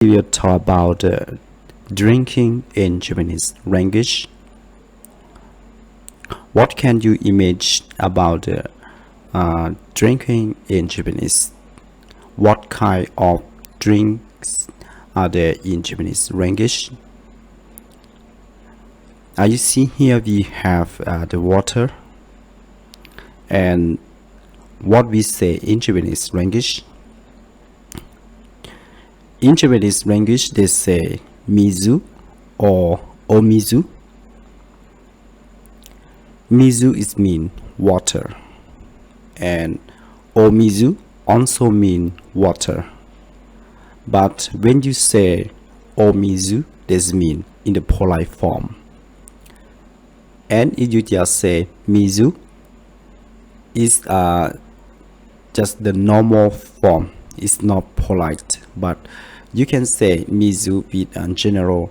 We will talk about drinking in Japanese language. What can you imagine about drinking in Japanese? What kind of drinks are there in Japanese language? You see here we have the water, and what we say in Japanese language. In Japanese language, they say mizu or omizu. Mizu is mean water, and omizu also mean water. But when you say omizu, this mean in the polite form. And if you just say mizu, is just the normal form. It's not polite, but you can say mizu with general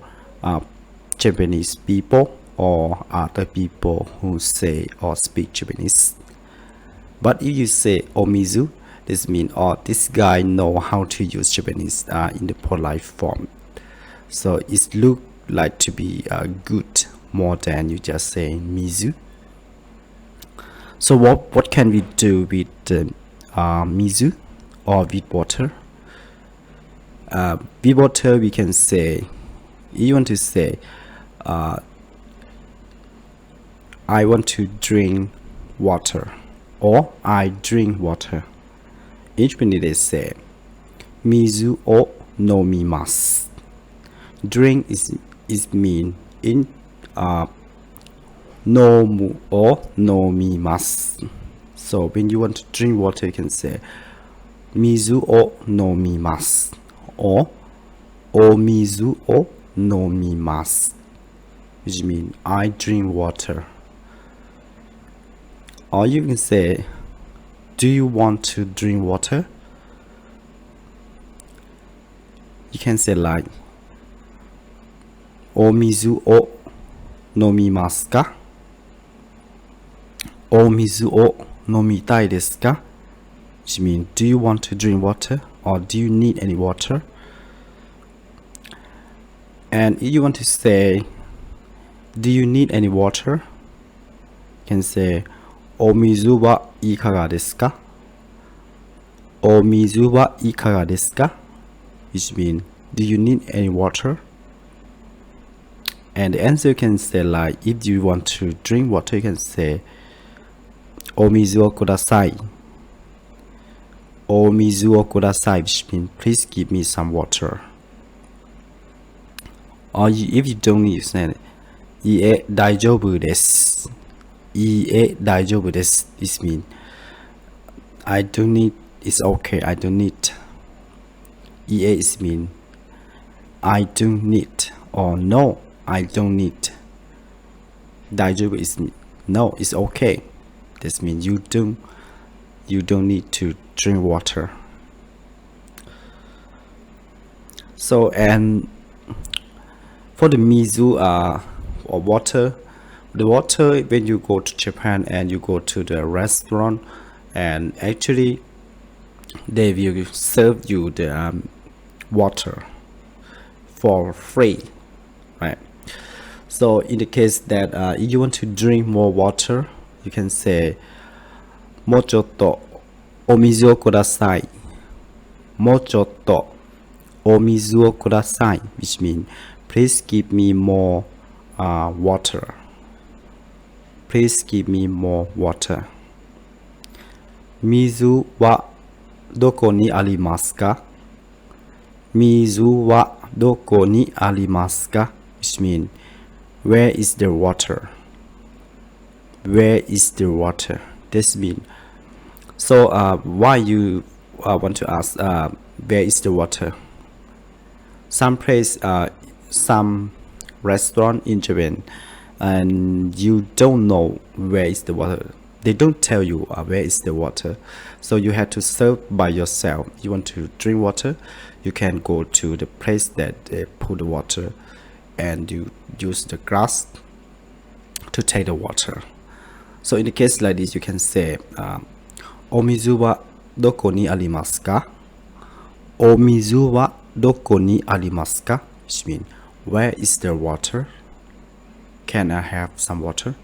Japanese people or other people who say or speak Japanese. But if you say omizu, this means this guy know how to use Japanese in the polite form. So it look like to be good more than you just say mizu. So what can we do with mizu or with water? With water we can say, you want to say I want to drink water, or I drink water. In Japanese they say mizu o nomimasu. Drink is mean in nomu or nomimasu. So when you want to drink water, you can say mizu o nomimasu or omizu o nomimasu, which means I drink water. Or you can say, do you want to drink water? You can say like omizu o nomimasu ka? Omizu o nomitai desu ka? Which means, do you want to drink water, or do you need any water? And if you want to say, do you need any water? You can say omizu wa ikaga desu ka? Omizu wa ikaga desu ka? Which means, do you need any water? And the answer you can say like, if you want to drink water, you can say omizu o kudasai. Omizu o kudasai, which means please give me some water. Or if you don't need, you say ie daijoubu desu. Ie daijoubu desu. This means I don't need, it's okay, I don't need. Ie is mean I don't need, or no, I don't need. Daijoubu is no, it's okay. This means you don't need to drink water. So, and for the mizu or water, the water, when you go to Japan and you go to the restaurant, and actually they will serve you the water for free, right? So in the case that if you want to drink more water, you can say mochotto omizu o kudasai. Mochotto omizu o kudasai, which means please give me more water. Please give me more water. Mizu wa doko ni arimasu ka? Mizu wa doko ni arimasu ka? Which means, where is the water? Where is the water? This means, so why you want to ask where is the water? Some place, some restaurant in Japan, and you don't know where is the water. They don't tell you where is the water, so you have to serve by yourself. You want to drink water, you can go to the place that they put the water, and you use the glass to take the water. So in the case like this, you can say omizu wa doko ni arimasu ka? Omizu wa Doko ni arimasu ka? Which means, where is there water? Can I have some water?